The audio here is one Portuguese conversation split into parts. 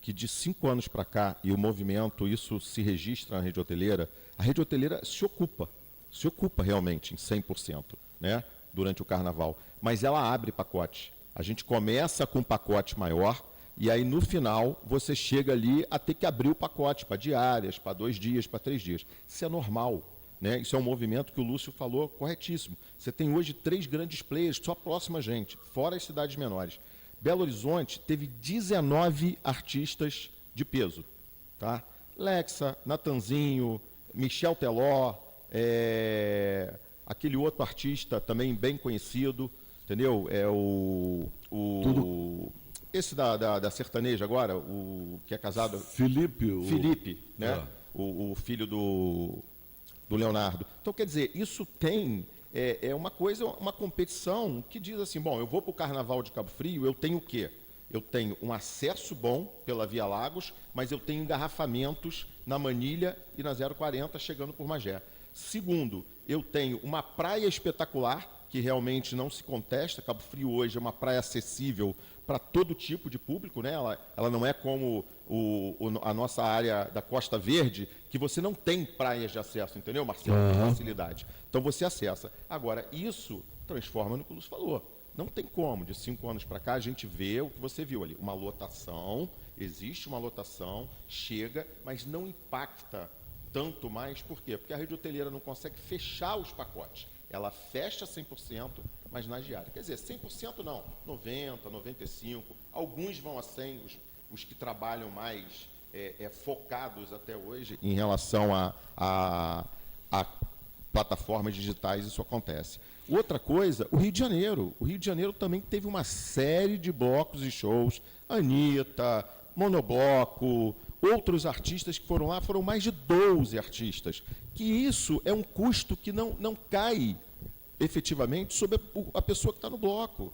que de 5 anos para cá, e o movimento, isso se registra na rede hoteleira, a rede hoteleira se ocupa realmente em 100%, né, durante o carnaval, mas ela abre pacote. A gente começa com um pacote maior, e aí no final você chega ali a ter que abrir o pacote para diárias, para 2 dias, para 3 dias. Isso é normal, né? Isso é um movimento que o Lúcio falou corretíssimo. Você tem hoje 3 grandes players só próxima a gente, fora as cidades menores. Belo Horizonte teve 19 artistas de peso, tá? Lexa, Natanzinho, Michel Teló, aquele outro artista também bem conhecido, entendeu? Esse da sertaneja agora, o que é casado... Felipe, né? O filho do Leonardo. Então, quer dizer, isso tem... uma coisa, uma competição que diz assim, bom, eu vou para o Carnaval de Cabo Frio, eu tenho o quê? Eu tenho um acesso bom pela Via Lagos, mas eu tenho engarrafamentos na Manilha e na 040 chegando por Magé. Segundo, eu tenho uma praia espetacular, que realmente não se contesta. Cabo Frio hoje é uma praia acessível para todo tipo de público, né? Ela não é como a nossa área da Costa Verde, que você não tem praias de acesso, entendeu, Marcelo? Com facilidade. Então você acessa. Agora, isso transforma no que o Lúcio falou. Não tem como, de 5 anos para cá, a gente vê o que você viu ali. Uma lotação, existe uma lotação, chega, mas não impacta tanto mais. Por quê? Porque a rede hoteleira não consegue fechar os pacotes. Ela fecha 100%, mas na diária. Quer dizer, 100% não, 90%, 95%, alguns vão a 100%, os que trabalham mais focados até hoje em relação a plataformas digitais, isso acontece. Outra coisa, o Rio de Janeiro também teve uma série de blocos e shows, Anitta, Monobloco, outros artistas que foram lá, foram mais de 12 artistas, que isso é um custo que não cai efetivamente sobre a pessoa que está no bloco.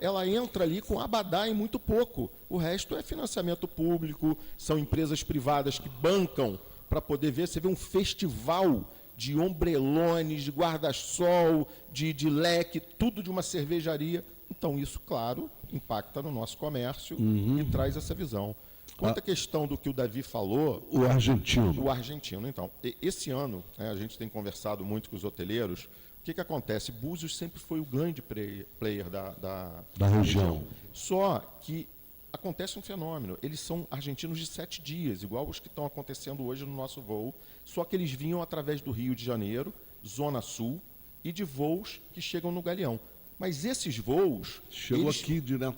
Ela entra ali com abadá e muito pouco. O resto é financiamento público, são empresas privadas que bancam para poder ver. Você vê um festival de ombrelones, de guarda-sol, de leque, tudo de uma cervejaria. Então, isso, claro, impacta no nosso comércio e traz essa visão. Quanto à questão do que o Davi falou... O argentino. O argentino, então. Esse ano, a gente tem conversado muito com os hoteleiros. O que acontece? Búzios sempre foi o grande player da região. Só que acontece um fenômeno. Eles são argentinos de 7 dias, igual os que estão acontecendo hoje no nosso voo, só que eles vinham através do Rio de Janeiro, Zona Sul, e de voos que chegam no Galeão. Mas esses voos,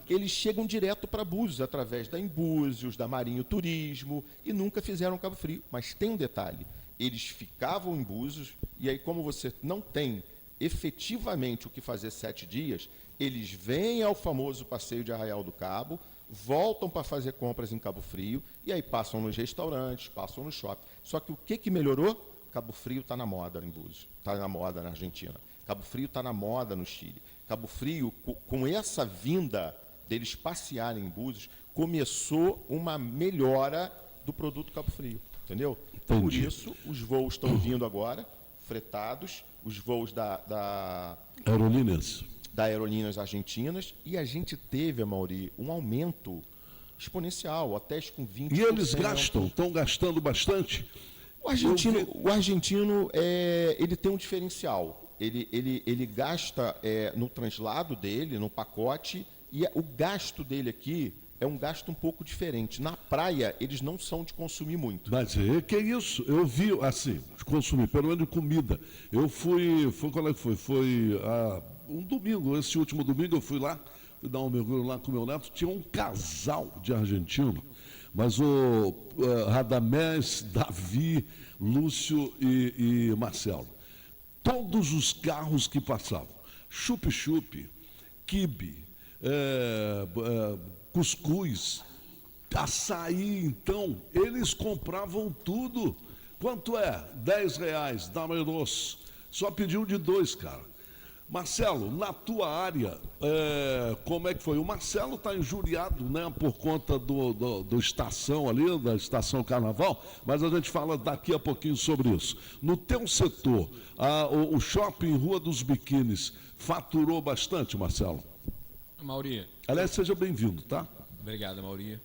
eles chegam direto para Búzios, através da Embúzios, da Marinho Turismo, e nunca fizeram Cabo Frio. Mas tem um detalhe, eles ficavam em Búzios, e aí como você não tem efetivamente o que fazer 7 dias, eles vêm ao famoso passeio de Arraial do Cabo, voltam para fazer compras em Cabo Frio, e aí passam nos restaurantes, passam no shopping. Só que o que melhorou? Cabo Frio está na moda em Búzios, está na moda na Argentina. Cabo Frio está na moda no Chile. Cabo Frio, com essa vinda deles passearem em Búzios, começou uma melhora do produto Cabo Frio, entendeu? Entendi. Por isso, os voos estão vindo agora, fretados, os voos da Aerolíneas Argentinas, e a gente teve, Amaury, um aumento exponencial, até com 20%. E eles estão gastando bastante? O argentino ele tem um diferencial. Ele gasta no translado dele, no pacote, e o gasto dele aqui é um gasto um pouco diferente. Na praia, eles não são de consumir muito. Mas que é isso? Eu vi, assim, de consumir, pelo menos de comida. Eu fui quando é que foi? Foi um domingo, esse último domingo eu fui lá, fui dar um mergulho lá com o meu neto, tinha um casal de argentino, mas o Radamés, Davi, Lúcio e Marcelo. Todos os carros que passavam, chup-chup, quibe, cuscuz, açaí, então, eles compravam tudo. Quanto é? R$10, dá-me-los. Só pediu de 2, cara. Marcelo, na tua área, como é que foi? O Marcelo está injuriado, né, por conta do estação ali, da estação Carnaval, mas a gente fala daqui a pouquinho sobre isso. No teu setor, o shopping Rua dos Biquínis faturou bastante, Marcelo? Amaury. Aliás, seja bem-vindo, tá? Obrigado, Amaury.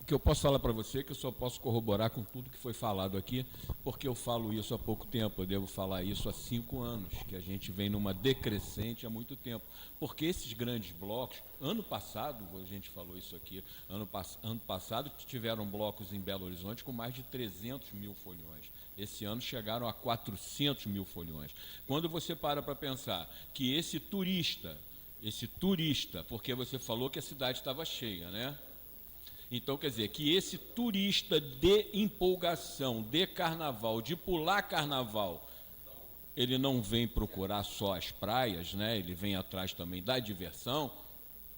O que eu posso falar para você é que eu só posso corroborar com tudo que foi falado aqui, porque eu falo isso há pouco tempo, eu devo falar isso há 5 anos, que a gente vem numa decrescente há muito tempo. Porque esses grandes blocos, ano passado, a gente falou isso aqui, ano passado tiveram blocos em Belo Horizonte com mais de 300 mil foliões. Esse ano chegaram a 400 mil foliões. Quando você para pensar que esse turista, porque você falou que a cidade estava cheia, né? Então, quer dizer, que esse turista de empolgação, de carnaval, de pular carnaval, ele não vem procurar só as praias, né? Ele vem atrás também da diversão,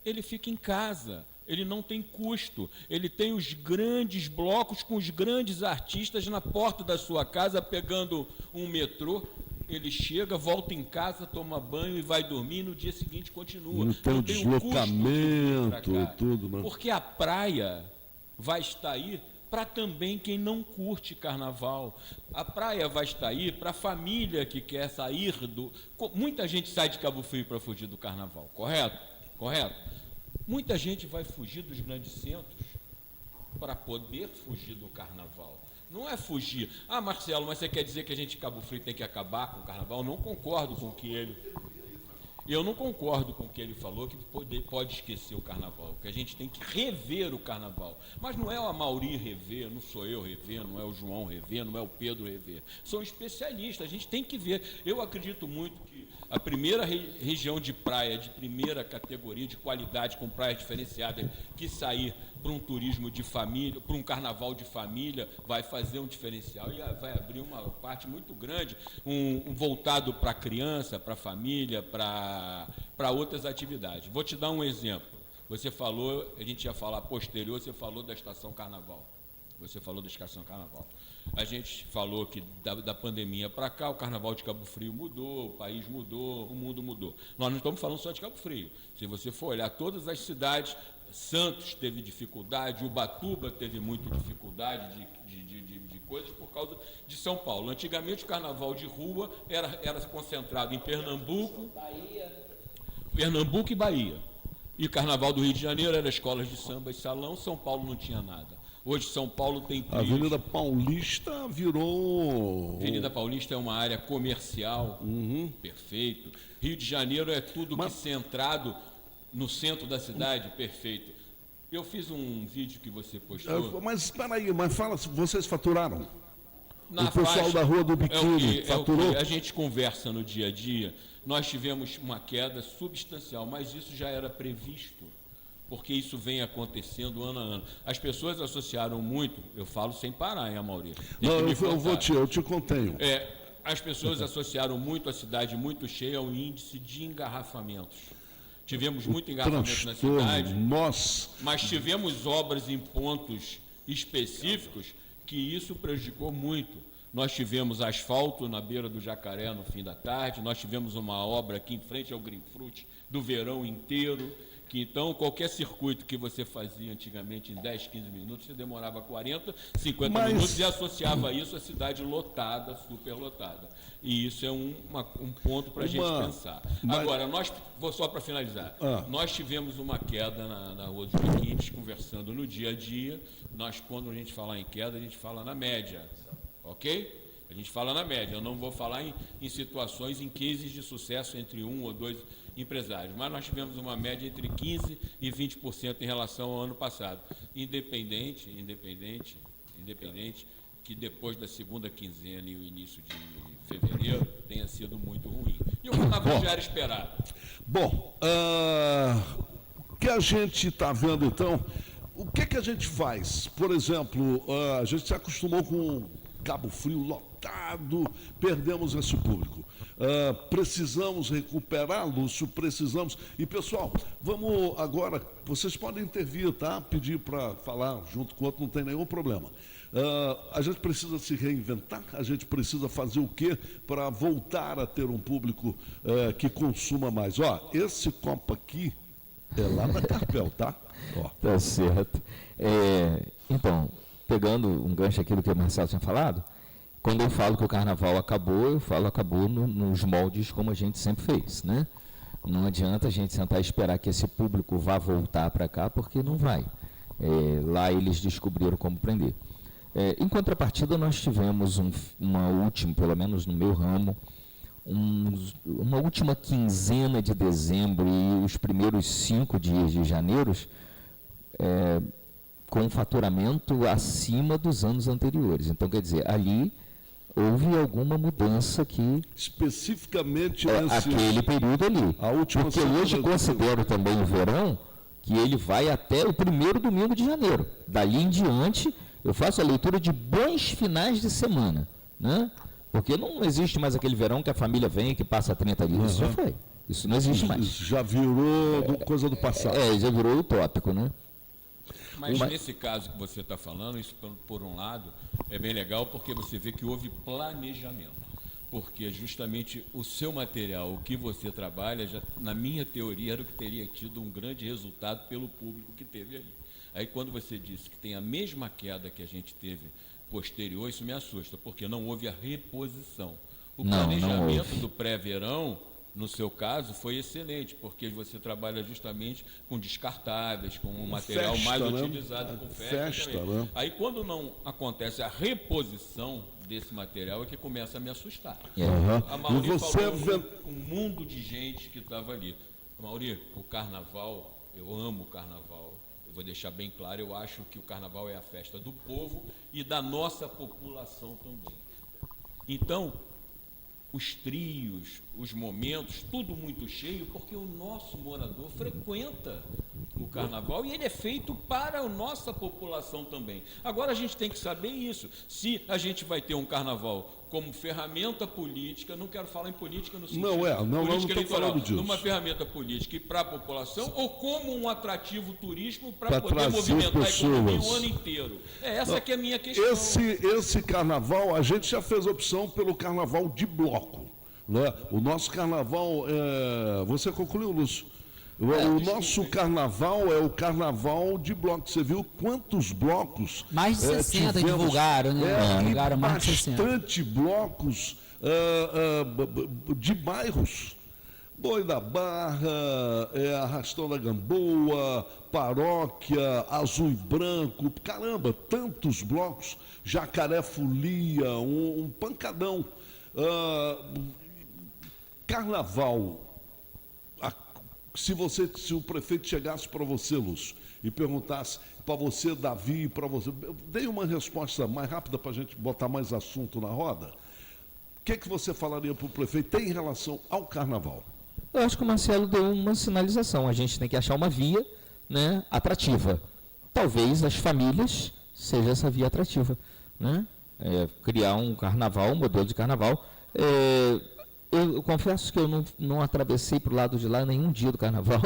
ele fica em casa, ele não tem custo, ele tem os grandes blocos com os grandes artistas na porta da sua casa, pegando um metrô. Ele chega, volta em casa, toma banho e vai dormir, e no dia seguinte continua. Não tem o deslocamento e tudo, né? Porque a praia vai estar aí para também quem não curte carnaval. A praia vai estar aí para a família que quer sair do... Muita gente sai de Cabo Frio para fugir do carnaval, correto? Correto? Muita gente vai fugir dos grandes centros para poder fugir do carnaval. Não é fugir. Ah, Marcelo, mas você quer dizer que a gente de Cabo Frio tem que acabar com o carnaval? Eu não concordo com o que ele... Eu não concordo com o que ele falou, que pode esquecer o carnaval, que a gente tem que rever o carnaval. Mas não é o Amaury rever, não sou eu rever, não é o João rever, não é o Pedro rever. São especialistas, a gente tem que ver. Eu acredito muito que a primeira região de praia, de primeira categoria, de qualidade, com praias diferenciadas, que sair para um turismo de família, para um carnaval de família, vai fazer um diferencial e vai abrir uma parte muito grande, voltado para a criança, para a família, para outras atividades. Vou te dar um exemplo. Você falou, a gente ia falar posterior, você falou da estação carnaval. A gente falou que da pandemia para cá, o carnaval de Cabo Frio mudou, o país mudou, o mundo mudou. Nós não estamos falando só de Cabo Frio. Se você for olhar todas as cidades, Santos teve dificuldade, Ubatuba teve muita dificuldade de coisas por causa de São Paulo. Antigamente o carnaval de rua era concentrado em Pernambuco e Bahia. E o carnaval do Rio de Janeiro era escolas de samba e salão, São Paulo não tinha nada. Hoje São Paulo tem a Avenida Paulista virou... Avenida Paulista é uma área comercial, perfeito. Rio de Janeiro é tudo que centrado no centro da cidade, perfeito. Eu fiz um vídeo que você postou... Mas espera aí, fala, vocês faturaram? O pessoal da Rua do Biquíni faturou? A gente conversa no dia a dia, nós tivemos uma queda substancial, mas isso já era previsto, porque isso vem acontecendo ano a ano. As pessoas associaram muito, eu falo sem parar, hein, Amaury? Não, eu te contenho. As pessoas associaram muito a cidade muito cheia ao índice de engarrafamentos. Tivemos muito engarrafamento na cidade, mas tivemos obras em pontos específicos que isso prejudicou muito. Nós tivemos asfalto na beira do Jacaré no fim da tarde, nós tivemos uma obra aqui em frente ao Green Fruit do verão inteiro, que então qualquer circuito que você fazia antigamente em 10, 15 minutos, você demorava 40, 50 minutos e associava isso à cidade lotada, superlotada. E isso é um ponto para a gente pensar. Agora, só para finalizar, nós tivemos uma queda na Rua dos Biquínis, conversando no dia a dia. Quando a gente fala em queda, a gente fala na média, ok? A gente fala na média, eu não vou falar em situações, em cases de sucesso entre 1 ou 2 empresários, mas nós tivemos uma média entre 15% e 20% em relação ao ano passado. Independente que depois da segunda quinzena e o início de fevereiro tenha sido muito ruim. E o carnaval já era esperado. Bom, o que a gente está vendo então, o que a gente faz? Por exemplo, a gente se acostumou com Cabo Frio lotado, perdemos esse público. Precisamos recuperar, Lúcio, precisamos. E, pessoal, vamos agora, vocês podem intervir, tá? Pedir para falar junto com o outro, não tem nenhum problema. A gente precisa se reinventar, a gente precisa fazer o quê para voltar a ter um público que consuma mais? Esse copo aqui é lá da Carpel, tá? Tá certo. Então, pegando um gancho aqui do que o Marcelo tinha falado, quando eu falo que o carnaval acabou, eu falo acabou nos moldes como a gente sempre fez, né? Não adianta a gente sentar e esperar que esse público vá voltar para cá, porque não vai. Lá eles descobriram como prender. Em contrapartida, nós tivemos uma última, pelo menos no meu ramo, uma última quinzena de dezembro e os primeiros 5 dias de janeiro, com um faturamento acima dos anos anteriores. Então, quer dizer, ali houve alguma mudança que... Especificamente aquele período ali. Porque hoje considero também o verão, que ele vai até o primeiro domingo de janeiro. Dali em diante, eu faço a leitura de bons finais de semana, né? Porque não existe mais aquele verão que a família vem, que passa 30 dias. Isso já foi. Isso não existe mais. Isso já virou coisa do passado. Já virou utópico, né? Mas nesse caso que você está falando, isso por um lado é bem legal, porque você vê que houve planejamento. Porque justamente o seu material, o que você trabalha, já, na minha teoria, era o que teria tido um grande resultado pelo público que teve aí. Aí quando você disse que tem a mesma queda que a gente teve posterior, isso me assusta, porque não houve a reposição. O planejamento do pré-verão, no seu caso, foi excelente, porque você trabalha justamente com descartáveis, com um material mais utilizado, com festa né? Aí quando não acontece a reposição desse material é que começa a me assustar. A Mauri falou um mundo de gente que estava ali. Mauri, o carnaval, eu amo o carnaval. Vou deixar bem claro, eu acho que o carnaval é a festa do povo e da nossa população também. Então, os trios, os momentos, tudo muito cheio, porque o nosso morador frequenta o carnaval e ele é feito para a nossa população também. Agora a gente tem que saber isso. Se a gente vai ter um carnaval como ferramenta política, não quero falar em política no sentido política eleitoral, numa ferramenta política e para a população, ou como um atrativo turístico para poder movimentar a economia o ano inteiro. Essa que é a minha questão. Esse carnaval, a gente já fez opção pelo carnaval de bloco. Né? O nosso carnaval, você concluiu, Lúcio? O nosso carnaval é o carnaval de blocos. Você viu quantos blocos? Mais de 60 divulgaram, né? Divulgaram mais de 60. Bastante blocos de bairros. Boi da Barra, Arrastão da Gamboa, Paróquia, Azul e Branco. Caramba, tantos blocos. Jacaré Folia, um pancadão. Carnaval. Se o prefeito chegasse para você, Lúcio, e perguntasse para você, Davi, e para você, dei uma resposta mais rápida para a gente botar mais assunto na roda. O que você falaria para o prefeito em relação ao carnaval? Eu acho que o Marcelo deu uma sinalização. A gente tem que achar uma via, né, atrativa. Talvez as famílias seja essa via atrativa, né? Criar um carnaval, um modelo de carnaval. Eu confesso que eu não atravessei para o lado de lá nenhum dia do carnaval,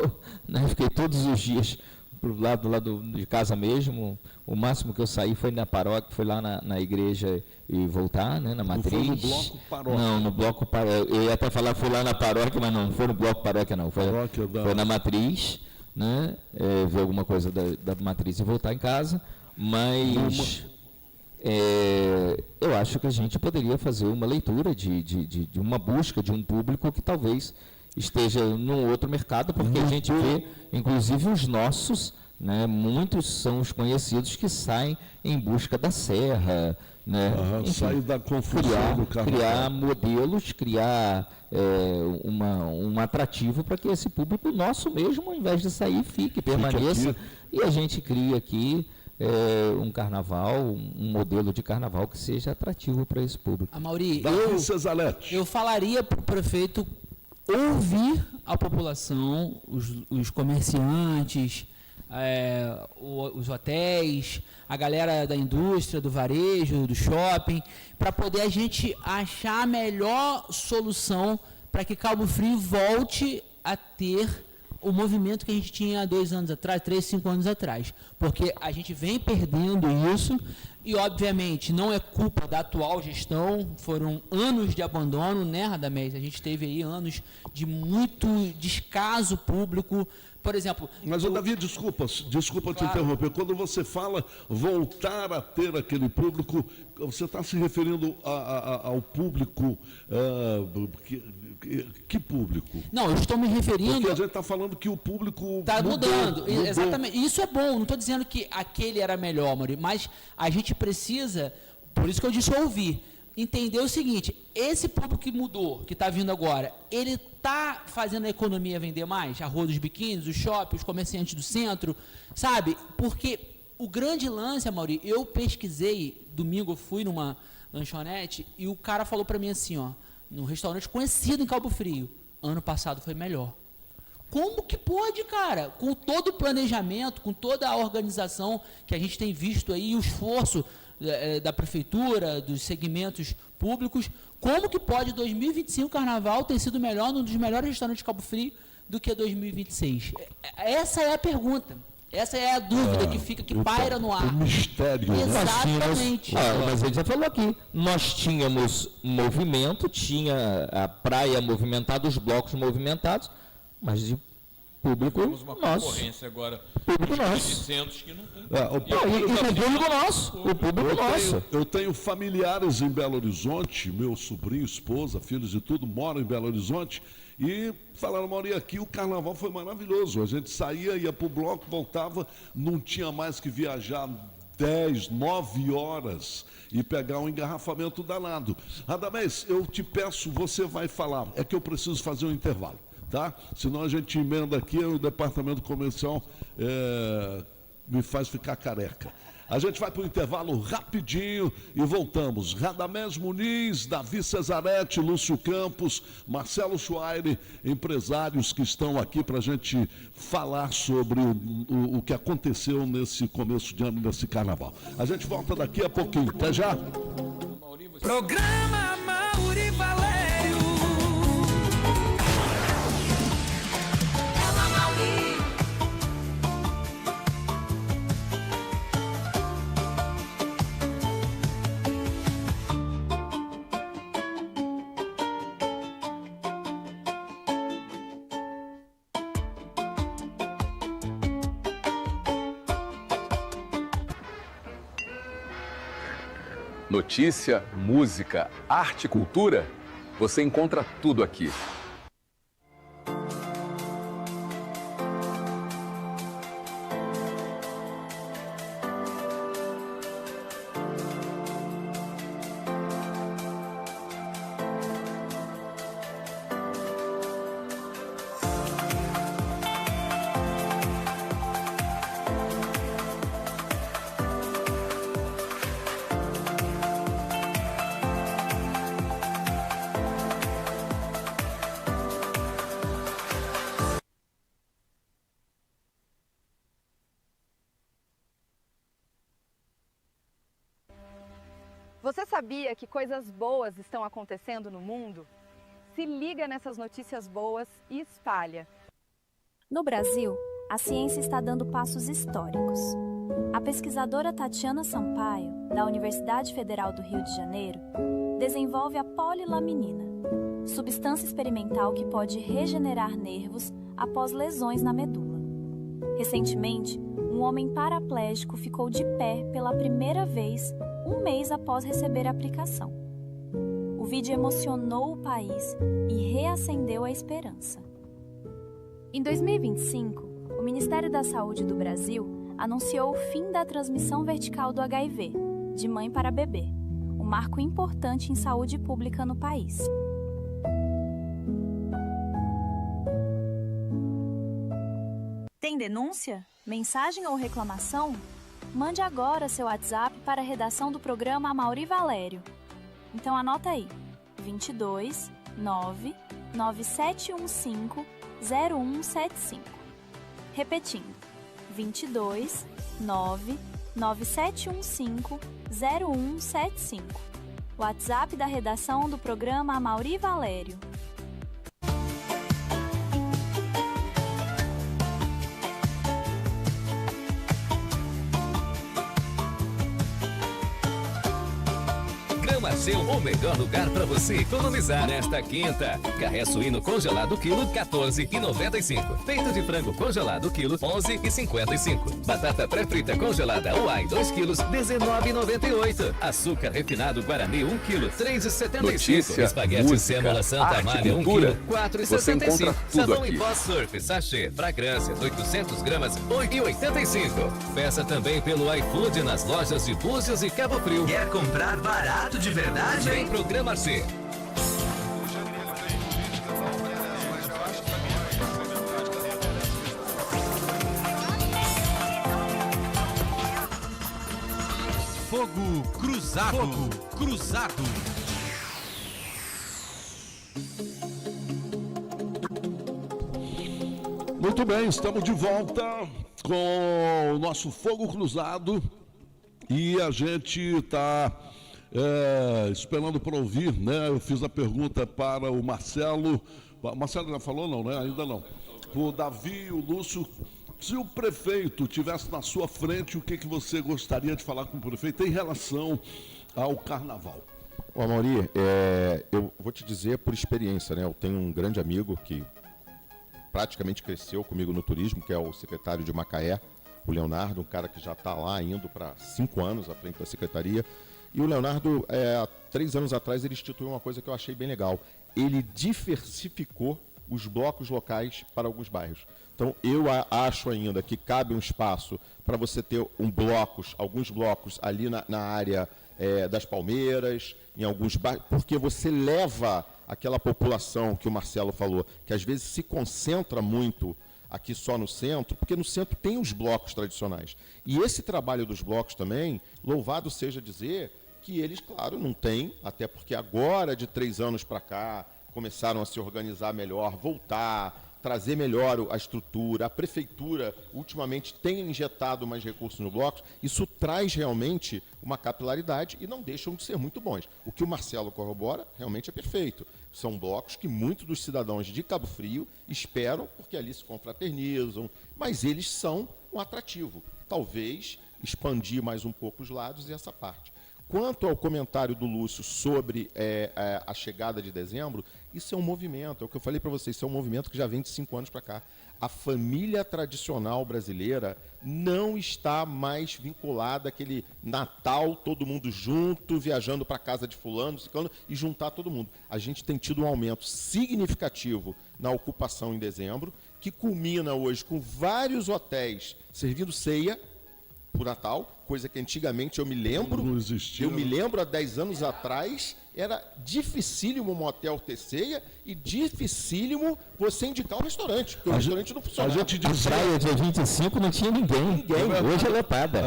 né? Fiquei todos os dias para o lado de casa mesmo. O máximo que eu saí foi na paróquia, foi lá na igreja e voltar, né? Na matriz. Não foi no bloco paróquia? Não, no bloco paróquia. Eu ia até falar foi lá na paróquia, mas não foi no bloco paróquia não. Foi na matriz, né? Ver alguma coisa da matriz e voltar em casa. Mas... eu acho que a gente poderia fazer uma leitura de uma busca de um público que talvez esteja num outro mercado, porque a gente vê, inclusive os nossos, né, muitos são os conhecidos que saem em busca da serra, né, sair da confusão do carnaval. Criar modelos, criar um atrativo para que esse público nosso mesmo, ao invés de sair, permaneça, e a gente cria aqui um carnaval, um modelo de carnaval que seja atrativo para esse público. Mauri, eu falaria para o prefeito ouvir a população, os comerciantes, os hotéis, a galera da indústria, do varejo, do shopping, para poder a gente achar a melhor solução para que Cabo Frio volte a ter o movimento que a gente tinha há 2 anos atrás, 3, 5 anos atrás. Porque a gente vem perdendo isso e, obviamente, não é culpa da atual gestão, foram anos de abandono, né, Radamés? A gente teve aí anos de muito descaso público. Por exemplo... Mas, Davi, desculpa te interromper. Quando você fala voltar a ter aquele público, você está se referindo ao público Que público? Não, eu estou me referindo... Porque a gente está falando que o público está mudando. Mudou. Exatamente. Isso é bom. Não estou dizendo que aquele era melhor, Maurício, mas a gente precisa, por isso que eu disse ouvir, entender o seguinte, esse público que mudou, que está vindo agora, ele está fazendo a economia vender mais? A rua dos biquínis, os shoppings, os comerciantes do centro, sabe? Porque o grande lance, Maurício, eu pesquisei, domingo eu fui numa lanchonete e o cara falou para mim assim, ó, num restaurante conhecido em Cabo Frio, ano passado foi melhor. Como que pode, cara? Com todo o planejamento, com toda a organização que a gente tem visto aí, o esforço da prefeitura, dos segmentos públicos, como que pode 2025 Carnaval ter sido melhor, num dos melhores restaurantes de Cabo Frio, do que 2026? Essa é a pergunta. Essa é a dúvida que fica, que paira no ar. O mistério, né? Exatamente. Mas ele já falou aqui, nós tínhamos movimento, tinha a praia movimentada, os blocos movimentados, mas de público Temos uma nosso. concorrência agora Público de nosso. centros que não tem. O público nosso. O público nosso. Eu tenho familiares em Belo Horizonte, meu sobrinho, esposa, filhos e tudo, moram em Belo Horizonte, e falaram, Maurício, aqui o carnaval foi maravilhoso. A gente saía, ia para o bloco, voltava, não tinha mais que viajar 10, 9 horas e pegar um engarrafamento danado. Radamés, eu te peço, você vai falar, é que eu preciso fazer um intervalo, tá? Senão a gente emenda aqui, o departamento comercial me faz ficar careca. A gente vai para o intervalo rapidinho e voltamos. Radamés Muniz, Davi Cesaretti, Lúcio Campos, Marcelo Schweire, empresários que estão aqui para a gente falar sobre o que aconteceu nesse começo de ano, nesse carnaval. A gente volta daqui a pouquinho. Até já. Programa Mauri Valério. Notícia, música, arte e cultura, você encontra tudo aqui. Você sabia que coisas boas estão acontecendo no mundo? Se liga nessas notícias boas e espalha. No Brasil, a ciência está dando passos históricos. A pesquisadora Tatiana Sampaio, da Universidade Federal do Rio de Janeiro, desenvolve a polilaminina, substância experimental que pode regenerar nervos após lesões na medula. Recentemente, um homem paraplégico ficou de pé pela primeira vez um mês após receber a aplicação. O vídeo emocionou o país e reacendeu a esperança. Em 2025, o Ministério da Saúde do Brasil anunciou o fim da transmissão vertical do HIV, de mãe para bebê, um marco importante em saúde pública no país. Tem denúncia? Mensagem ou reclamação? Mande agora seu WhatsApp para a redação do programa Mauri Valério. Então anota aí, 22 9 9715 0175. Repetindo, 22 9 9715 0175. WhatsApp da redação do programa Mauri Valério. Marcel, o melhor lugar para você economizar nesta quinta. Carré suíno congelado quilo, R$14,95. Peito de frango congelado quilo, R$11,55. Batata pré-frita congelada Uai 2 quilos, R$19,98. Açúcar refinado Guarani 1 quilo, R$3,75. Notícia, Espaguete música, sêmola Santa arte, Amália 1 cultura. quilo, Você encontra R$4,75. tudo Sabão aqui. em pó surf, sachê, fragrâncias, 800 gramas, R$8,85. Peça também pelo iFood nas lojas de Búzios e Cabo Frio. Quer comprar barato de verdade? Vem Programa C. Fogo Cruzado. Fogo Cruzado. Muito bem, estamos de volta com o nosso Fogo Cruzado e a gente está esperando para ouvir, né? Eu fiz a pergunta para o Marcelo. O Marcelo já falou, não, né? Ainda não. O Davi e o Lúcio. Se o prefeito tivesse na sua frente, o que você gostaria de falar com o prefeito em relação ao carnaval? Ô, Amaury, eu vou te dizer por experiência, né? Eu tenho um grande amigo que praticamente cresceu comigo no turismo, que é o secretário de Macaé, o Leonardo, um cara que já está lá indo para 5 anos à frente da secretaria. E o Leonardo, há 3 anos atrás, ele instituiu uma coisa que eu achei bem legal. Ele diversificou os blocos locais para alguns bairros. Então, eu acho ainda que cabe um espaço para você ter alguns blocos ali na área das Palmeiras, em alguns bairros, porque você leva aquela população que o Marcelo falou, que às vezes se concentra muito aqui só no centro, porque no centro tem os blocos tradicionais. E esse trabalho dos blocos também, louvado seja dizer que eles, claro, não têm, até porque agora, de 3 anos para cá, começaram a se organizar melhor, voltar, trazer melhor a estrutura. A prefeitura, ultimamente, tem injetado mais recursos no bloco. Isso traz realmente uma capilaridade e não deixam de ser muito bons. O que o Marcelo corrobora realmente é perfeito. São blocos que muitos dos cidadãos de Cabo Frio esperam, porque ali se confraternizam, mas eles são um atrativo. Talvez expandir mais um pouco os lados e essa parte. Quanto ao comentário do Lúcio sobre a chegada de dezembro, isso é um movimento, é o que eu falei para vocês, isso é um movimento que já vem de 5 anos para cá. A família tradicional brasileira não está mais vinculada àquele Natal, todo mundo junto, viajando para casa de fulano, ciclano, e juntar todo mundo. A gente tem tido um aumento significativo na ocupação em dezembro, que culmina hoje com vários hotéis servindo ceia por Natal, coisa que antigamente eu me lembro, não existia, eu me lembro há 10 anos atrás, era dificílimo um motel ter ceia e dificílimo você indicar um restaurante, porque o restaurante não funcionava. A gente A dizia, praia dia 25 não tinha ninguém. Hoje é lotada.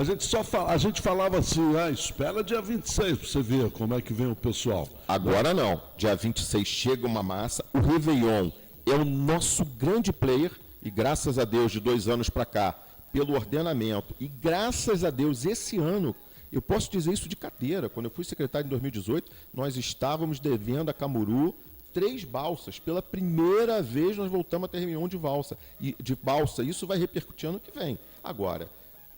a gente falava assim, espera dia 26 para você ver como é que vem o pessoal. Agora não, dia 26 chega uma massa, o Réveillon é o nosso grande player e graças a Deus de 2 anos para cá, pelo ordenamento. E graças a Deus, esse ano, eu posso dizer isso de carteira, quando eu fui secretário em 2018, nós estávamos devendo a Camuru 3 balsas. Pela primeira vez nós voltamos a ter reunião de balsa. Isso vai repercutir ano que vem. Agora,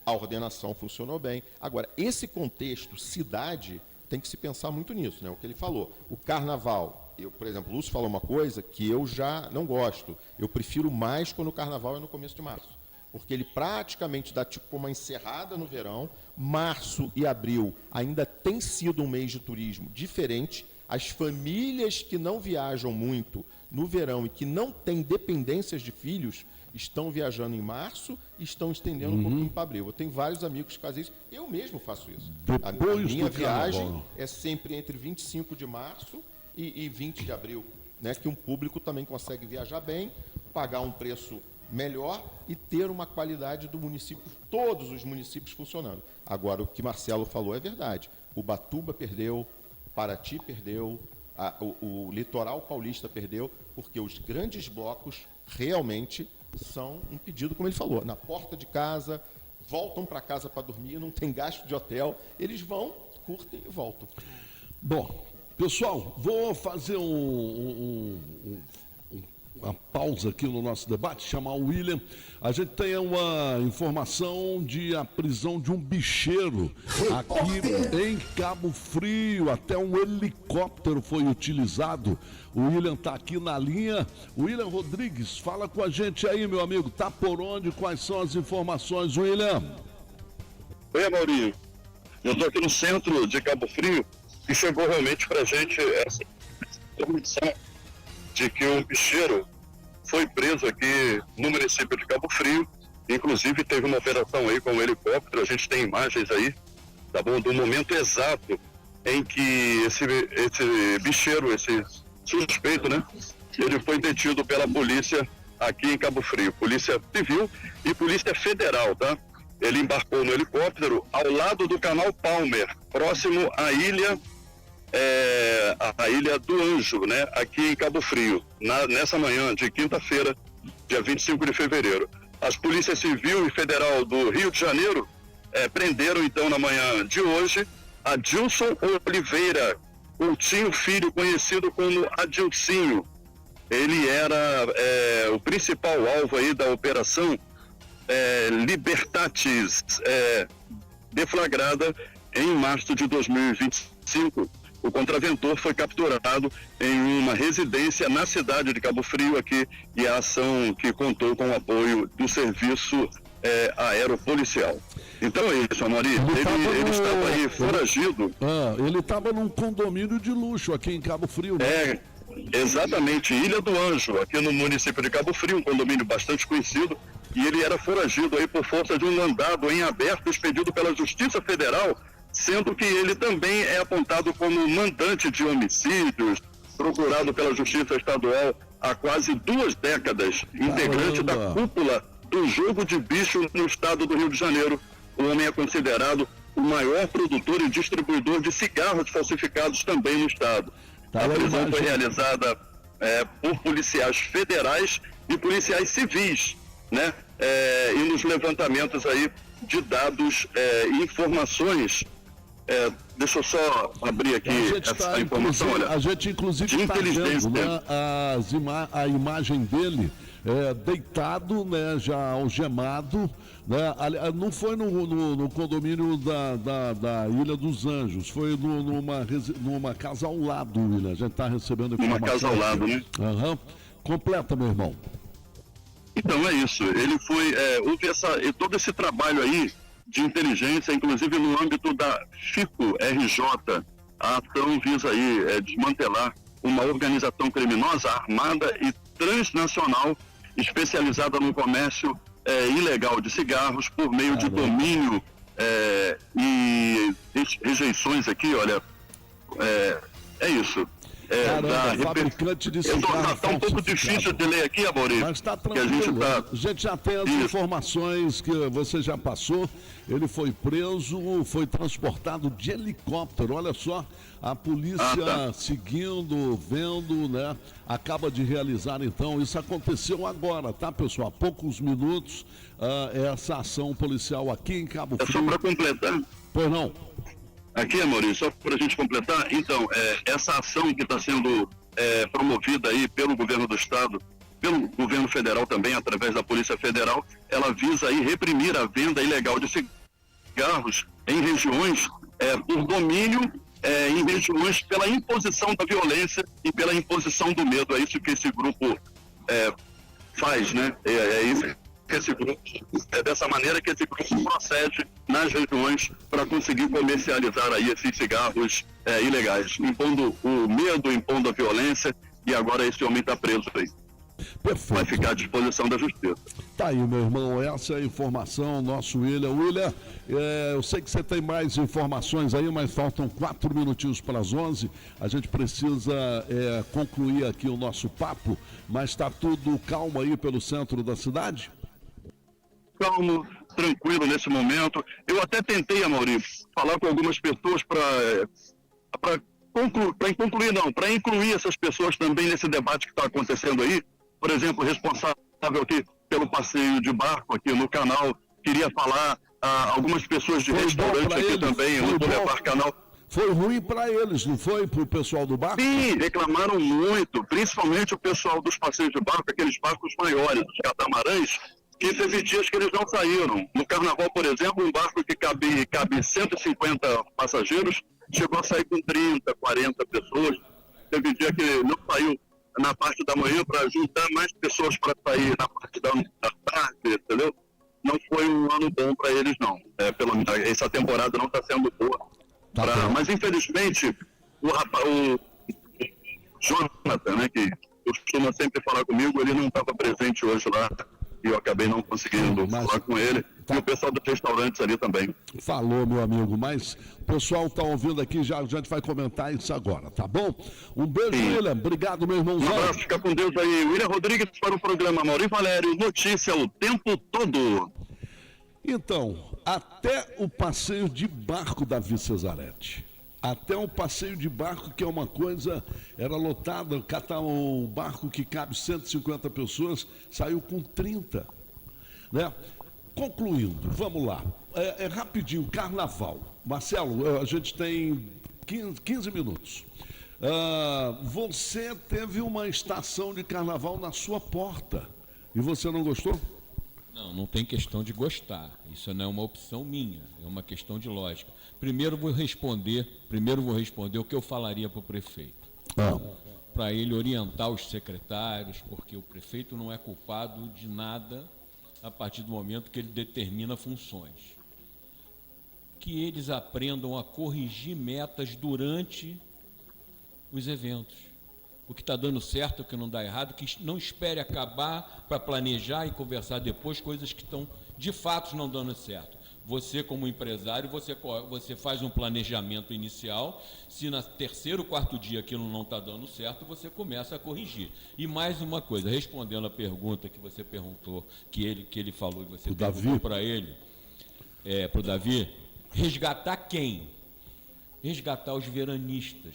a ordenação funcionou bem. Agora, esse contexto, cidade, tem que se pensar muito nisso, né? O que ele falou. O carnaval, por exemplo, o Lúcio falou uma coisa que eu já não gosto. Eu prefiro mais quando o carnaval é no começo de março. Porque ele praticamente dá tipo uma encerrada no verão. Março e abril ainda tem sido um mês de turismo diferente. As famílias que não viajam muito no verão e que não têm dependências de filhos estão viajando em março e estão estendendo um pouquinho para abril. Eu tenho vários amigos que fazem isso. Eu mesmo faço isso. A minha viagem é sempre entre 25 de março e 20 de abril, né? Que um público também consegue viajar bem, pagar um preço melhor e ter uma qualidade do município, todos os municípios funcionando. Agora, o que Marcelo falou é verdade. Ubatuba perdeu, Paraty perdeu, o litoral paulista perdeu, porque os grandes blocos realmente são um pedido, como ele falou, na porta de casa, voltam para casa para dormir, não tem gasto de hotel, eles vão, curtem e voltam. Bom, pessoal, vou fazer uma pausa aqui no nosso debate, chamar o William. A gente tem uma informação de a prisão de um bicheiro aqui em Cabo Frio. Até um helicóptero foi utilizado. O William está aqui na linha. William Rodrigues, fala com a gente aí, meu amigo. Tá por onde? Quais são as informações, William? Oi, Maurinho. Eu estou aqui no centro de Cabo Frio e chegou realmente para a gente essa informação de que um bicheiro foi preso aqui no município de Cabo Frio. Inclusive teve uma operação aí com um helicóptero, a gente tem imagens aí, tá bom, do momento exato em que esse bicheiro, esse suspeito, né, ele foi detido pela polícia aqui em Cabo Frio, Polícia Civil e Polícia Federal, tá? Ele embarcou no helicóptero ao lado do canal Palmer, próximo à ilha do Anjo, né, aqui em Cabo Frio, nessa manhã de quinta-feira, dia 25 de fevereiro. As polícias civil e federal do Rio de Janeiro prenderam então na manhã de hoje Adilson Oliveira Coutinho Filho, conhecido como Adilcinho. Ele era o principal alvo aí da operação Libertatis, deflagrada em março de 2025. O contraventor foi capturado em uma residência na cidade de Cabo Frio aqui, e a ação que contou com o apoio do serviço aeropolicial. Então é isso, Amaury. Ele estava aí foragido. Ele estava num condomínio de luxo aqui em Cabo Frio, né? Exatamente, Ilha do Anjo, aqui no município de Cabo Frio, um condomínio bastante conhecido, e ele era foragido aí por força de um mandado em aberto expedido pela Justiça Federal, sendo que ele também é apontado como mandante de homicídios, procurado pela Justiça Estadual há quase 2 décadas, integrante da cúpula do jogo de bicho no estado do Rio de Janeiro. O homem é considerado o maior produtor e distribuidor de cigarros falsificados também no estado. A prisão foi realizada por policiais federais e policiais civis, né? E nos levantamentos aí de dados e informações. Deixa eu só abrir aqui essa informação. Olha, a gente inclusive está vendo, né, a imagem dele deitado, né, já algemado, né, não foi no condomínio da Ilha dos Anjos, foi numa casa ao lado, William. A gente está recebendo informação. Uma casa ao lado, né? Completa, meu irmão. Então é isso. Ele foi houve todo esse trabalho aí de inteligência, inclusive no âmbito da FICO-RJ. A ação visa aí desmantelar uma organização criminosa armada e transnacional especializada no comércio ilegal de cigarros por meio de domínio e rejeições aqui, olha, é isso. Fabricante de cigarro. Está um pouco difícil de ler aqui, Amaury. Mas está tranquilo. A gente já tem as informações que você já passou. Ele foi preso, foi transportado de helicóptero. Olha só, a polícia seguindo, vendo, né? Acaba de realizar, então, isso aconteceu agora, tá, pessoal? Há poucos minutos, essa ação policial aqui em Cabo Frio. Só para completar. Pois não. Aqui, Amaury, só para a gente completar, então, essa ação que está sendo promovida aí pelo governo do estado, pelo governo federal também, através da Polícia Federal, ela visa aí reprimir a venda ilegal de cigarros em regiões por domínio, em regiões pela imposição da violência e pela imposição do medo. É isso que esse grupo faz, né? É isso que esse grupo, dessa maneira que esse grupo procede nas regiões para conseguir comercializar aí esses cigarros ilegais, impondo o medo, impondo a violência, e agora esse homem está preso aí. Perfeito. Vai ficar à disposição da justiça. Tá aí, meu irmão, essa é a informação, nosso William. William, eu sei que você tem mais informações aí, mas faltam 4 minutinhos para as 11. A gente precisa concluir aqui o nosso papo, mas está tudo calmo aí pelo centro da cidade? Calmo, tranquilo nesse momento. Eu até tentei, Amaury, falar com algumas pessoas para incluir essas pessoas também nesse debate que está acontecendo aí. Por exemplo, o responsável aqui pelo passeio de barco aqui no canal queria falar a algumas pessoas de restaurante aqui também, no Boulevard Canal. Foi ruim para eles, não foi? Para o pessoal do barco? Sim, reclamaram muito, principalmente o pessoal dos passeios de barco, aqueles barcos maiores, os catamarãs, que teve dias que eles não saíram. No Carnaval, por exemplo, um barco que cabe 150 passageiros, chegou a sair com 30, 40 pessoas. Teve dia que não saiu na parte da manhã para juntar mais pessoas para sair na parte da tarde, entendeu? Não foi um ano bom para eles, não. Essa temporada não está sendo boa. Mas, infelizmente, o Jonathan, né, que costuma sempre falar comigo, ele não estava presente hoje lá. E eu acabei não conseguindo falar com ele. E o pessoal dos restaurantes ali também. Falou, meu amigo, mas o pessoal está ouvindo aqui, já a gente vai comentar isso agora, tá bom? Um beijo, William. Obrigado, meu irmãozão. Um abraço, fica com Deus aí. William Rodrigues para o programa Maurício Valério, notícia o tempo todo. Então, até o passeio de barco Davi Cesaretti. Até um passeio de barco, que é uma coisa, era lotado, catar um barco que cabe 150 pessoas, saiu com 30, né? Concluindo, vamos lá, rapidinho, Carnaval. Marcelo, a gente tem 15 minutos. Você teve uma estação de Carnaval na sua porta, e você não gostou? Não tem questão de gostar. Isso não é uma opção minha, é uma questão de lógica. Primeiro vou responder o que eu falaria para o prefeito. Para ele orientar os secretários, porque o prefeito não é culpado de nada a partir do momento que ele determina funções. Que eles aprendam a corrigir metas durante os eventos. O que está dando certo, o que não dá errado, que não espere acabar para planejar e conversar depois coisas que estão, de fato, não dando certo. Você, como empresário, você faz um planejamento inicial, se na terceiro ou quarto dia aquilo não está dando certo, você começa a corrigir. E mais uma coisa, respondendo a pergunta que você perguntou, que ele falou e você perguntou para ele, para o Davi, resgatar quem? Resgatar os veranistas.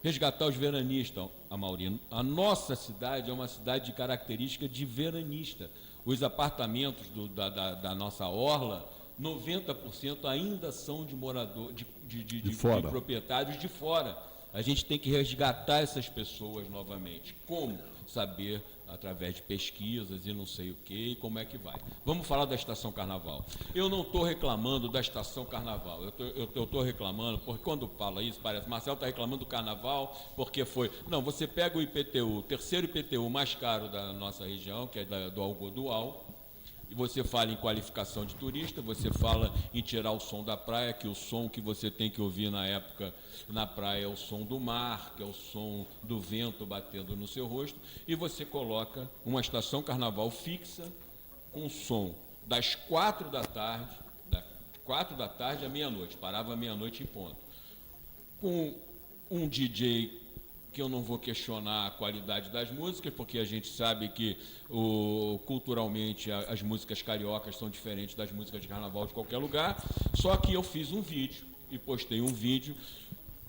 Resgatar os veranistas, Amaurino. A nossa cidade é uma cidade de característica de veranista. Os apartamentos da nossa orla, 90% ainda são de moradores, de proprietários de fora. A gente tem que resgatar essas pessoas novamente. Como? Saber através de pesquisas e não sei o que, e como é que vai. Vamos falar da Estação Carnaval. Eu não estou reclamando da Estação Carnaval, eu estou reclamando, porque quando fala isso, parece, Marcelo está reclamando do Carnaval, porque foi... Não, você pega o IPTU, o terceiro IPTU mais caro da nossa região, que é do Algodual, e você fala em qualificação de turista, você fala em tirar o som da praia, que o som que você tem que ouvir na época na praia é o som do mar, que é o som do vento batendo no seu rosto, e você coloca uma estação carnaval fixa com som das 4 da tarde à meia-noite, parava meia-noite em ponto, com um DJ que eu não vou questionar a qualidade das músicas, porque a gente sabe que culturalmente as músicas cariocas são diferentes das músicas de carnaval de qualquer lugar, só que eu fiz um vídeo e postei um vídeo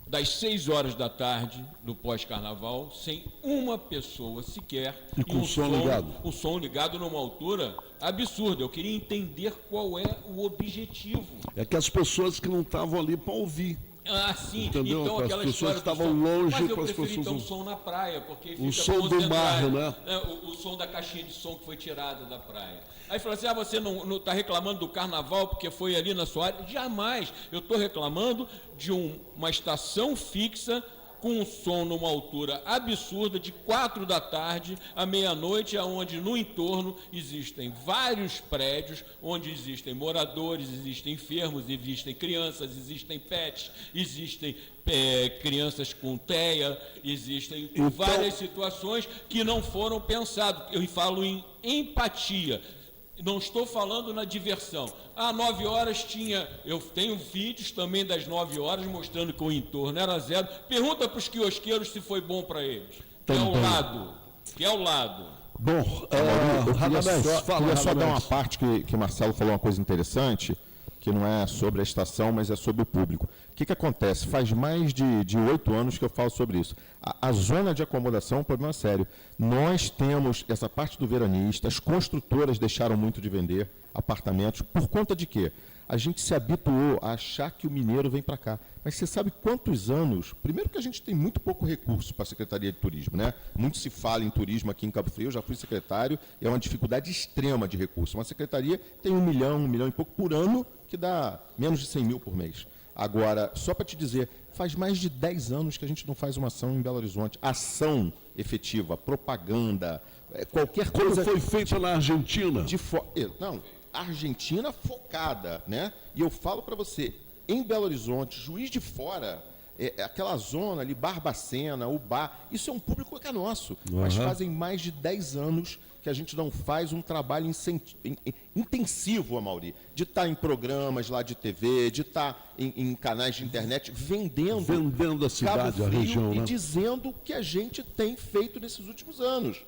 das 6 horas da tarde do pós-carnaval, sem uma pessoa sequer, e com o som ligado. O som ligado numa altura absurda. Eu queria entender qual é o objetivo. É que as pessoas que não estavam ali para ouvir. Ah, sim. Entendeu? Então, as pessoas estavam longe, mas eu para as preferi pessoas. Então, o som na praia, porque o fica som do mar, né? O som da caixinha de som que foi tirada da praia. Aí falou assim: você não está reclamando do carnaval porque foi ali na sua área? Jamais. Eu estou reclamando de uma estação fixa com um som numa altura absurda de 4 da tarde à meia-noite, onde no entorno existem vários prédios, onde existem moradores, existem enfermos, existem crianças, existem pets, existem crianças com TEA, existem várias situações que não foram pensadas. Eu falo em empatia. Não estou falando na diversão. 9 horas tinha... Eu tenho vídeos também das 9 horas mostrando que o entorno era zero. Pergunta para os quiosqueiros se foi bom para eles. Que é o lado. Bom, eu queria só dar uma parte que o Marcelo falou uma coisa interessante, que não é sobre a estação, mas é sobre o público. O que acontece? Faz mais de 8 anos que eu falo sobre isso. A zona de acomodação é um problema sério. Nós temos essa parte do veranista, as construtoras deixaram muito de vender apartamentos. Por conta de quê? a gente se habituou a achar que o mineiro vem para cá. Mas você sabe quantos anos... Primeiro que a gente tem muito pouco recurso para a Secretaria de Turismo, né? Muito se fala em turismo aqui em Cabo Frio, eu já fui secretário, é uma dificuldade extrema de recurso. Uma secretaria tem 1 milhão e pouco por ano, que dá menos de 100 mil por mês. Agora, só para te dizer, faz mais de 10 anos que a gente não faz uma ação em Belo Horizonte. Ação efetiva, propaganda, qualquer coisa... Como foi feita na Argentina? Não, Argentina focada, né? E eu falo para você, em Belo Horizonte, Juiz de Fora, aquela zona ali, Barbacena, Ubá, isso é um público que é nosso. Mas fazem mais de 10 anos que a gente não faz um trabalho intensivo, Amaury, de estar em programas lá de TV, de estar em canais de internet, vendendo a cidade, a região, e né? dizendo o que a gente tem feito nesses últimos anos.